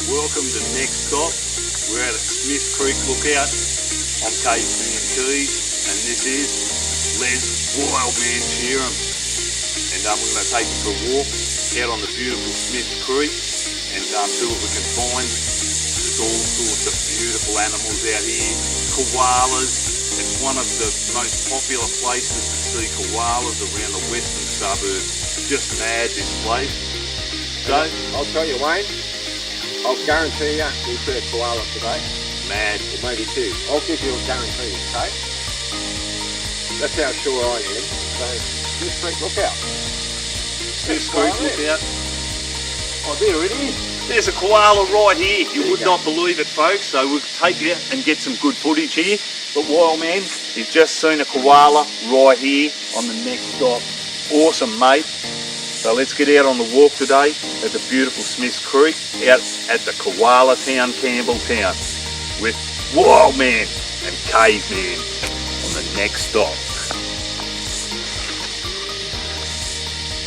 Welcome to Next Stop. We're at a Smith Creek lookout. I'm Caveman Keys, and this is Les Wildman Sheeran. And we're going to take you for a walk out on the beautiful Smith Creek and see what we can find. There's all sorts of beautiful animals out here. Koalas. It's one of the most popular places to see koalas around the western suburbs. Just mad, this place. So, I'll tell you, Wayne, I'll guarantee you we'll see a koala today. Mad. Or maybe two. I'll give you a guarantee, okay? That's how sure I am. So, Smith Creek lookout. Smith Creek lookout. Oh, there it is. There's a koala right here. You would not believe it, folks. So we'll take you and get some good footage here. But Wildman, you've just seen a koala right here on the Next Stop. Awesome, mate. So let's get out on the walk today at the beautiful Smith Creek, out at the Koala Town, Campbelltown, with Wildman and Caveman on the Next Stop.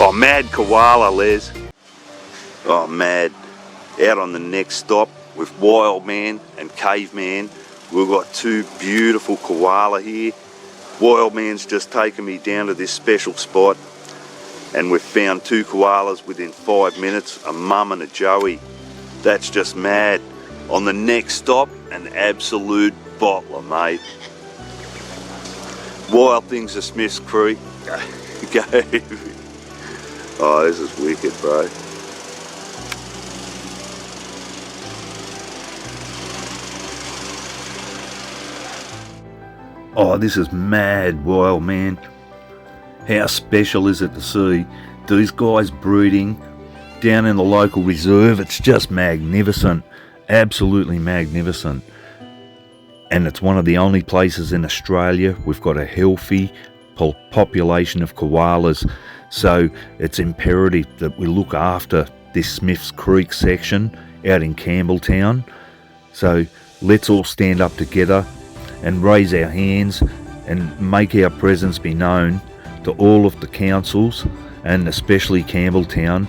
Oh, mad koala, Les. Oh, mad. Out on the Next Stop with Wildman and Caveman. We've got two beautiful koala here. Wildman's just taken me down to this special spot, and we've found two koalas within 5 minutes, a mum and a joey. That's just mad. On the Next Stop, an absolute bottler, mate. Wild things of Smith's Creek. Go. Oh, this is wicked, bro. Oh, this is mad, Wildman. How special is it to see these guys breeding down in the local reserve? It's just magnificent, absolutely magnificent. And it's one of the only places in Australia we've got a healthy population of koalas. So it's imperative that we look after this Smith's Creek section out in Campbelltown. So let's all stand up together and raise our hands and make our presence be known to all of the councils, and especially Campbelltown.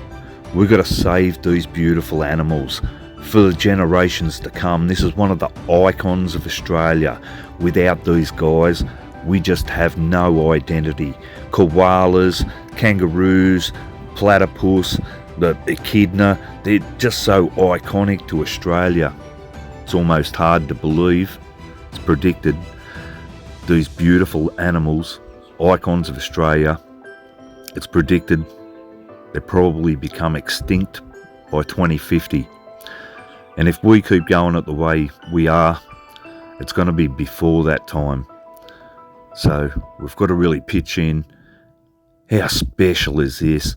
We've got to save these beautiful animals for the generations to come. This is one of the icons of Australia. Without these guys, we just have no identity. Koalas, kangaroos, platypus, the echidna, they're just so iconic to Australia. It's almost hard to believe. It's predicted these beautiful animals, icons of Australia, it's predicted they'll probably become extinct by 2050. And if we keep going at the way we are, it's going to be before that time. So we've got to really pitch in. How special is this?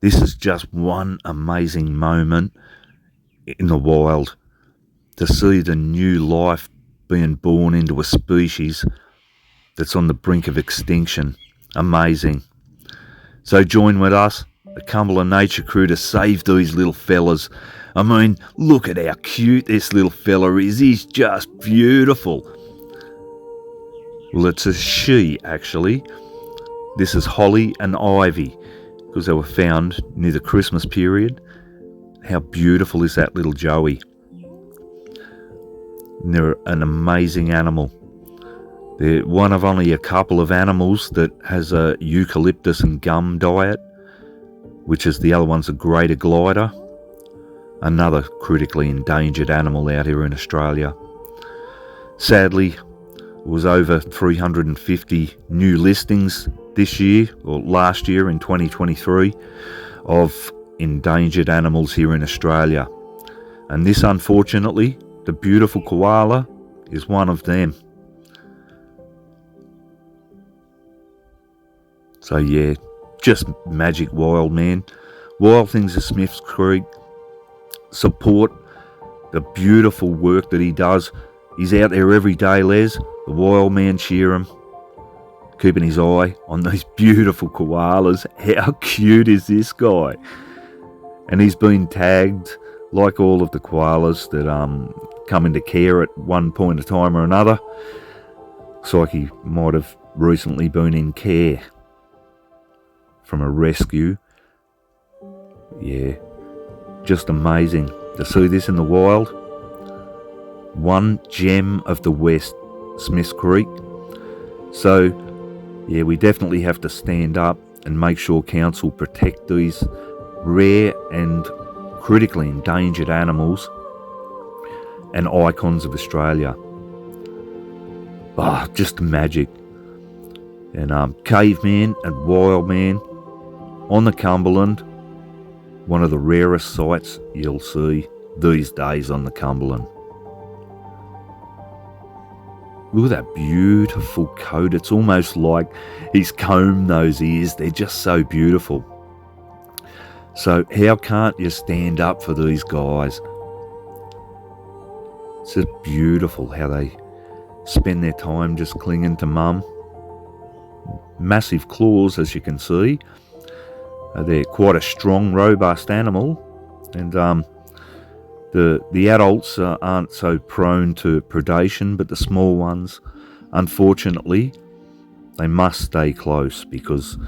This is just one amazing moment in the wild, to see the new life being born into a species that's on the brink of extinction. Amazing. So join with us, the Cumberland Nature Crew, to save these little fellas. I mean, look at how cute this little fella is. He's just beautiful. Well, it's a she, actually. This is Holly and Ivy, because they were found near the Christmas period. How beautiful is that little joey? And they're an amazing animal. They're one of only a couple of animals that has a eucalyptus and gum diet, which is the other one's a greater glider, another critically endangered animal out here in Australia. Sadly, it was over 350 new listings this year, or last year in 2023, of endangered animals here in Australia. And this, unfortunately, the beautiful koala is one of them. So yeah, just magic, Wildman. Wild Things of Smith's Creek. Support the beautiful work that he does. He's out there every day, Les, the Wildman Sheeran, keeping his eye on these beautiful koalas. How cute is this guy? And he's been tagged, like all of the koalas that come into care at one point of time or another. Looks like he might have recently been in care from a rescue. Yeah, Just amazing to see this in the wild. One gem of the West, Smiths Creek. So, yeah, we definitely have to stand up and make sure council protect these rare and critically endangered animals and icons of Australia. Just magic. And caveman and wild man on the Cumberland, one of the rarest sights you'll see these days on the Cumberland. Look at that beautiful coat. It's almost like he's combed those ears. They're just so beautiful. So how can't you stand up for these guys? It's just beautiful how they spend their time just clinging to mum. Massive claws, as you can see. They're quite a strong, robust animal. And the adults aren't so prone to predation, but the small ones, unfortunately, they must stay close because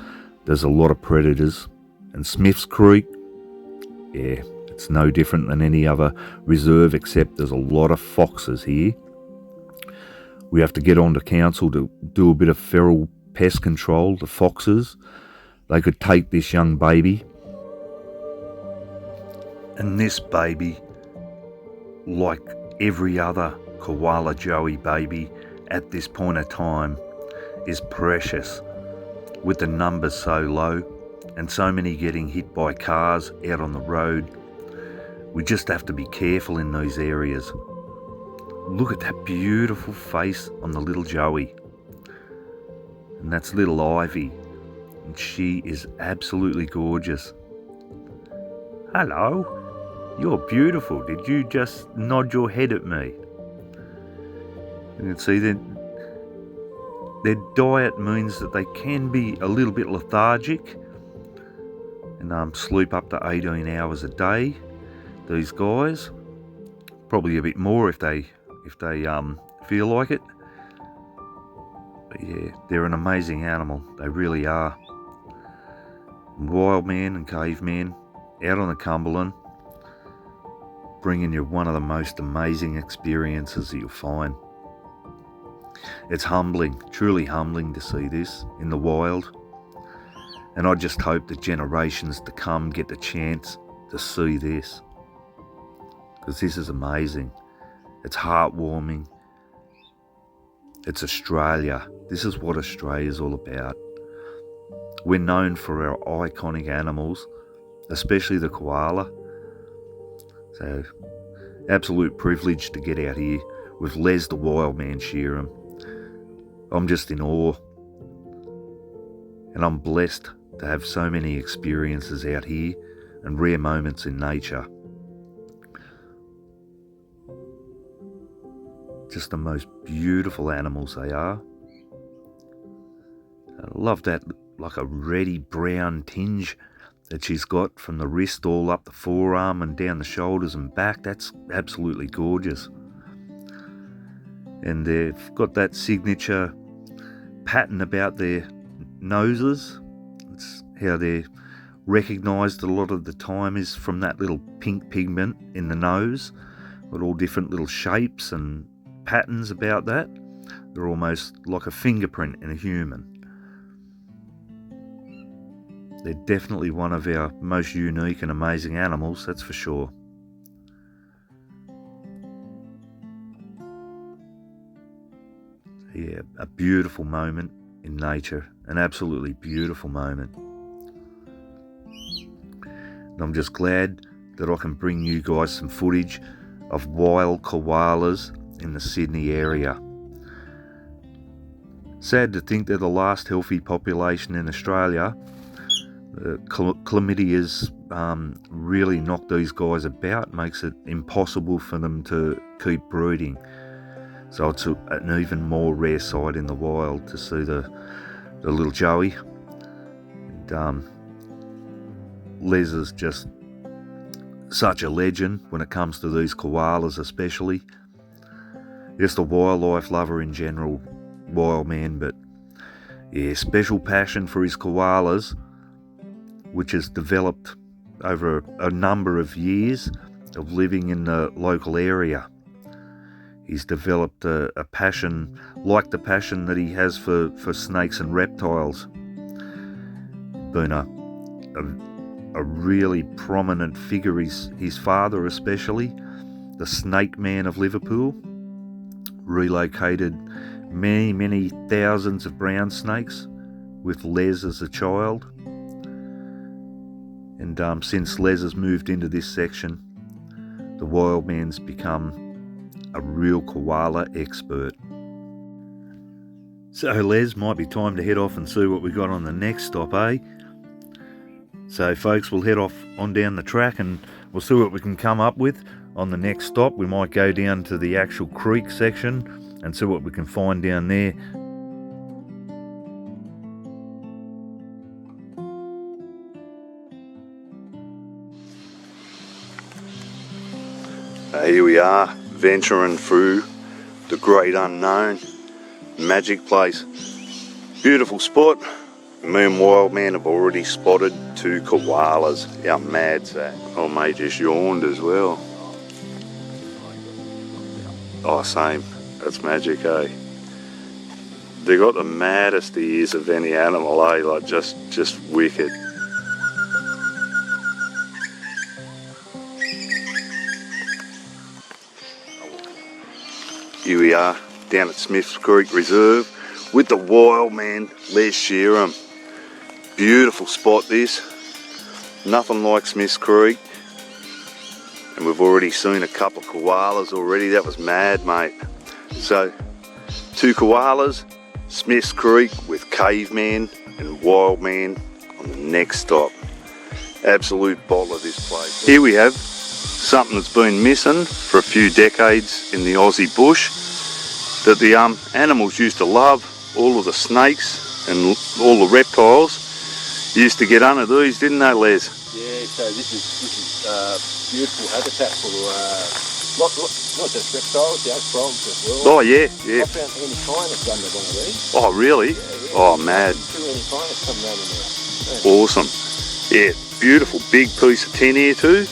there's a lot of predators. And Smiths Creek, yeah, it's no different than any other reserve, except there's a lot of foxes here. We have to get on to council to do a bit of feral pest control. The foxes, they could take this young baby. And this baby, like every other koala joey baby at this point of time, is precious. With the numbers so low and so many getting hit by cars out on the road, we just have to be careful in these areas. Look at that beautiful face on the little joey. And that's little Ivy. And she is absolutely gorgeous. Hello, you're beautiful. Did you just nod your head at me? You can see that their diet means that they can be a little bit lethargic and sleep up to 18 hours a day. These guys, probably a bit more if they feel like it. But yeah, they're an amazing animal. They really are. Wild man and caveman out on the Cumberland, bringing you one of the most amazing experiences that you'll find. It's humbling, truly humbling to see this in the wild. And I just hope that generations to come get the chance to see this, because this is amazing. It's heartwarming. It's Australia. This is what Australia's all about. We're known for our iconic animals, especially the koala. So, absolute privilege to get out here with Les the wild man Sheeran. I'm just in awe. And I'm blessed to have so many experiences out here and rare moments in nature. Just the most beautiful animals they are. I love that, like a reddy brown tinge that she's got from the wrist all up the forearm and down the shoulders and back. That's absolutely gorgeous. And they've got that signature pattern about their noses. It's how they're recognised a lot of the time is from that little pink pigment in the nose. Got all different little shapes and patterns about that. They're almost like a fingerprint in a human. They're definitely one of our most unique and amazing animals, that's for sure. Yeah, a beautiful moment in nature, an absolutely beautiful moment. And I'm just glad that I can bring you guys some footage of wild koalas in the Sydney area. Sad to think they're the last healthy population in Australia. Chlamydia's really knocked these guys about, makes it impossible for them to keep breeding. So it's an even more rare sight in the wild to see the little joey. And Les is just such a legend when it comes to these koalas especially. Just a wildlife lover in general, wild man, but yeah, special passion for his koalas, which has developed over a number of years of living in the local area. He's developed a passion, like the passion that he has for snakes and reptiles. Been a really prominent figure, his father especially, the snake man of Liverpool, relocated many thousands of brown snakes with Les as a child. And since Les has moved into this section, the wild man's become a real koala expert. So Les, might be time to head off and see what we got on the next stop, eh? So folks, we'll head off on down the track and we'll see what we can come up with on the next stop. We might go down to the actual creek section and see what we can find down there. Here we are, venturing through the great unknown, magic place. Beautiful spot. Me and Wild Man have already spotted 2 koalas. How mad's that? Oh, mate just yawned as well. Oh, same. That's magic, eh? They got the maddest ears of any animal, eh? Like just wicked. Here we are, down at Smith's Creek Reserve with the wild man, Les Sheeran. Beautiful spot this, nothing like Smith's Creek. And we've already seen a couple of koalas already. That was mad, mate. So, 2 koalas, Smith's Creek with Caveman and Wild Man on the next stop. Absolute bottle of this place. Here we have something that's been missing for a few decades in the Aussie bush that the animals used to love. All of the snakes and all the reptiles used to get under these, didn't they, Les? Yeah, so this is beautiful habitat for not just reptiles, frogs as well. Oh yeah. I found anacondas under one of these. Oh really? Yeah. Oh mad. 2 anacondas come down in there. Awesome. Yeah, beautiful big piece of tin here too.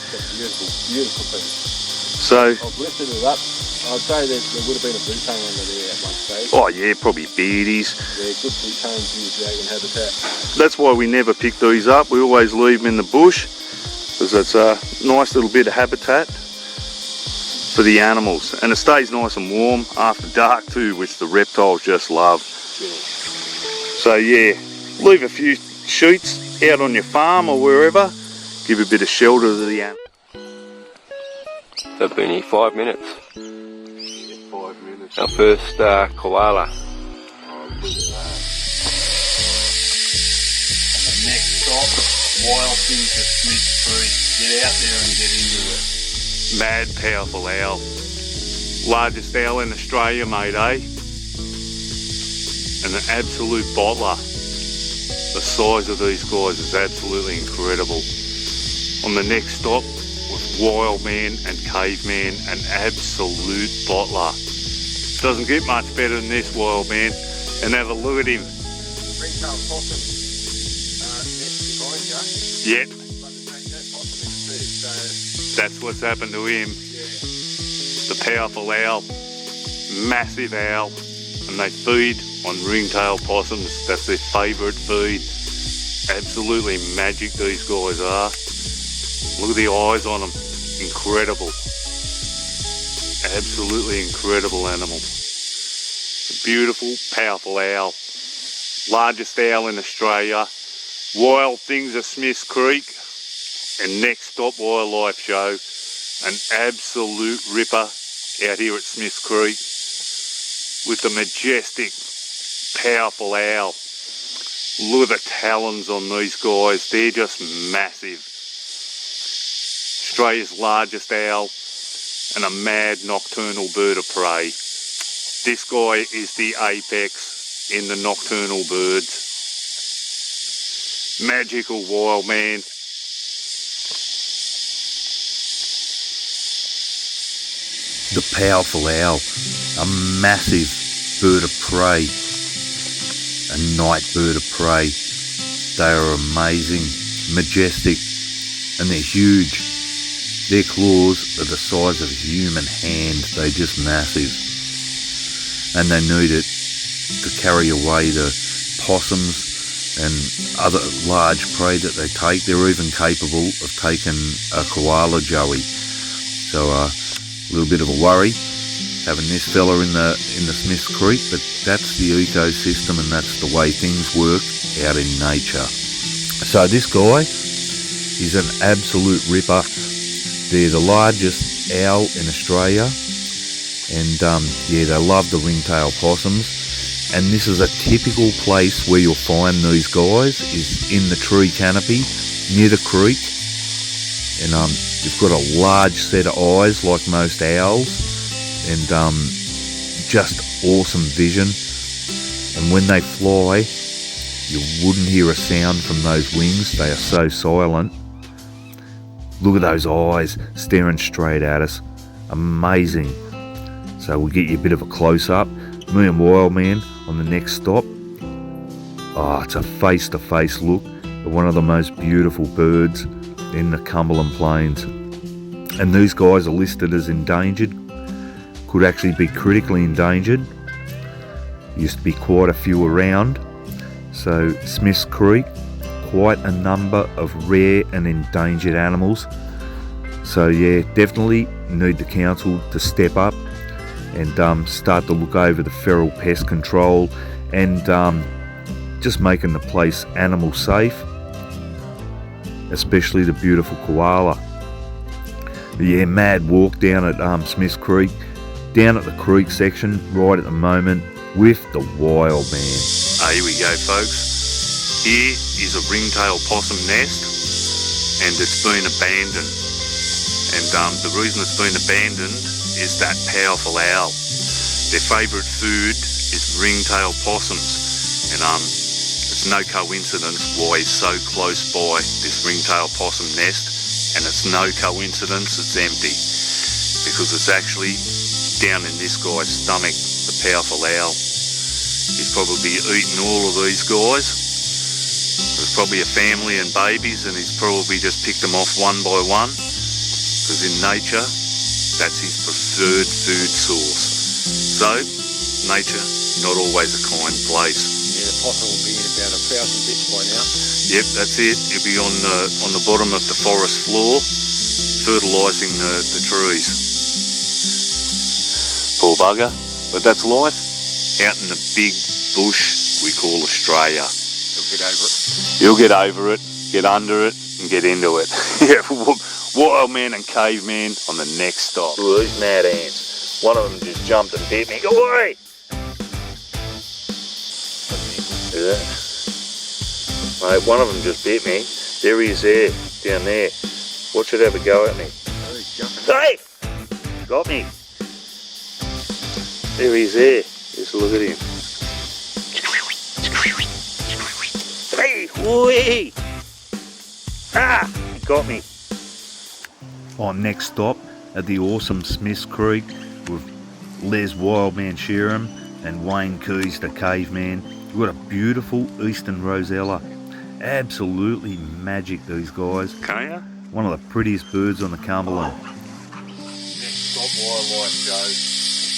Beautiful piece. So I've lifted it up. I'd say there would have been a butane under there at one stage. oh yeah, probably beardies. Yeah, good butanes in the dragon habitat. That's why we never pick these up. We always leave them in the bush because it's a nice little bit of habitat for the animals, and it stays nice and warm after dark too, which the reptiles just love. Yeah. So yeah, leave a few sheets out on your farm or wherever, give a bit of shelter to the animals. So I've been here 5 minutes. 5 minutes. Our first koala. The next stop, wild things at Smith's Creek. Get out there and get into it. Mad powerful owl. Largest owl in Australia, mate, eh? And an absolute bottler. The size of these guys is absolutely incredible. On the next stop, with Wild Man and Caveman, an absolute bottler. Doesn't get much better than this, Wild Man. And have a look at him. Ring-tailed possum nest behind you. Yep. But that possum is too, so That's what's happened to him. yeah. The powerful owl. Massive owl. And they feed on ring-tailed possums. That's their favourite feed. Absolutely magic these guys are. Look at the eyes on them. Incredible. Absolutely incredible animal. A beautiful, powerful owl. Largest owl in Australia. Wild things at Smith's Creek. And next stop, wildlife show. An absolute ripper out here at Smith's Creek with the majestic, powerful owl. Look at the talons on these guys. They're just massive. Australia's largest owl and a mad nocturnal bird of prey. This guy is the apex in the nocturnal birds. Magical Wild Man. The powerful owl, a massive bird of prey, a night bird of prey. They are amazing, majestic, and they're huge. Their claws are the size of a human hand. They're just massive. And they need it to carry away the possums and other large prey that they take. They're even capable of taking a koala, Joey. So a little bit of a worry having this fella in the Smiths Creek, but that's the ecosystem and that's the way things work out in nature. So this guy is an absolute ripper. They're the largest owl in Australia, and yeah, they love the ringtail possums. And this is a typical place where you'll find these guys, is in the tree canopy near the creek. And they've got a large set of eyes like most owls, and just awesome vision. And when they fly, you wouldn't hear a sound from those wings. They are so silent. Look at those eyes staring straight at us. Amazing. So we'll get you a bit of a close-up. Me and Wildman on the next stop. Oh, it's a face-to-face look at one of the most beautiful birds in the Cumberland Plains. And these guys are listed as endangered. Could actually be critically endangered. Used to be quite a few around. So Smiths Creek, quite a number of rare and endangered animals. So yeah, definitely need the council to step up and start to look over the feral pest control and just making the place animal safe, especially the beautiful koala. But yeah, mad walk down at Smiths Creek, down at the creek section right at the moment with the wild man. Here we go, folks. Here is a ringtail possum nest, and it's been abandoned. And the reason it's been abandoned is that powerful owl. Their favourite food is ringtail possums, and it's no coincidence why he's so close by this ringtail possum nest, and it's no coincidence it's empty, because it's actually down in this guy's stomach, the powerful owl. He's probably eaten all of these guys. There's probably a family and babies, and he's probably just picked them off one by one, because in nature, that's his preferred food source. So, nature, not always a kind place. Yeah, the possum will be in about 1,000 bits by now. Yep, that's it. He'll be on the bottom of the forest floor, fertilising the trees. Poor bugger, but that's life out in the big bush we call Australia. He'll get over it. You'll get over it, get under it, and get into it. Yeah, wild man and caveman on the next stop. Ooh, these mad ants. One of them just jumped and bit me. Go away! Yeah. Mate, one of them just bit me. There he is there, down there. Watch it have a go at me. Oh, he's jumping. Hey! Got me. There he is there. Just look at him. Hey! Whee! Ah! He got me. Our next stop at the awesome Smiths Creek with Les Wildman Sheeran and Wayne Keys the Caveman. We've got a beautiful eastern rosella. Absolutely magic, these guys. Kaya? One of the prettiest birds on the Cumberland. Next stop wildlife show.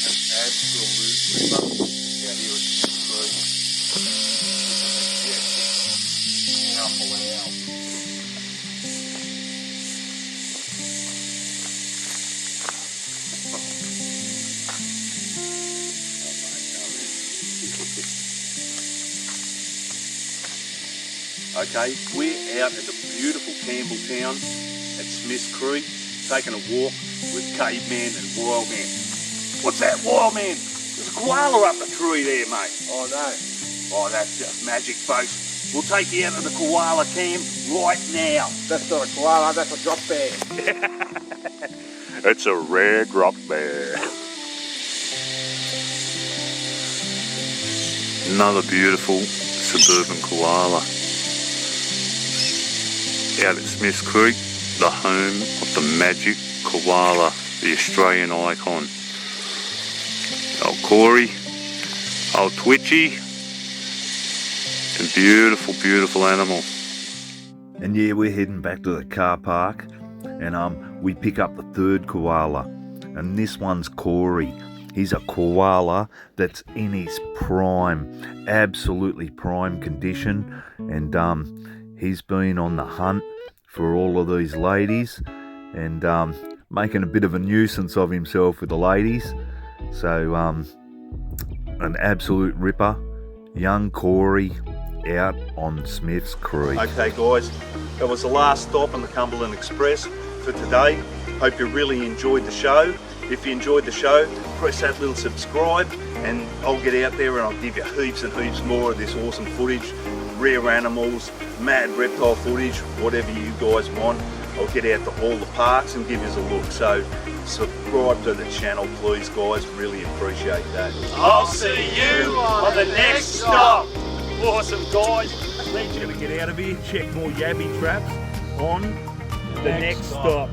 An absolute ripper out here at Smiths Creek. Powerful owl. Okay, we're out at the beautiful Campbelltown at Smiths Creek, taking a walk with Caveman and Wildman. What's that, Wildman? There's a koala up the tree there, mate. Oh no. Oh, that's just magic, folks. We'll take you out to the koala cam right now. That's not a koala, that's a drop bear. It's a rare drop bear. Another beautiful suburban koala. Out at Smiths Creek, the home of the magic koala, the Australian icon. Old Corey, old Twitchy, and beautiful, beautiful animal. And yeah, we're heading back to the car park, and we pick up the third koala, and this one's Corey. He's a koala that's in his prime, absolutely prime condition, and he's been on the hunt for all of these ladies, and making a bit of a nuisance of himself with the ladies. So an absolute ripper, young Corey out on Smith's Creek. Okay guys, that was the last stop on the Cumberland Express for today. Hope you really enjoyed the show. If you enjoyed the show, press that little subscribe, and I'll get out there and I'll give you heaps and heaps more of this awesome footage, rare animals, mad reptile footage, whatever you guys want. I'll get out to all the parks and give you a look. So subscribe to the channel, please guys, really appreciate that. I'll see you on the next stop. Awesome guys. Lee's gonna get out of here, check more yabby traps on the next stop.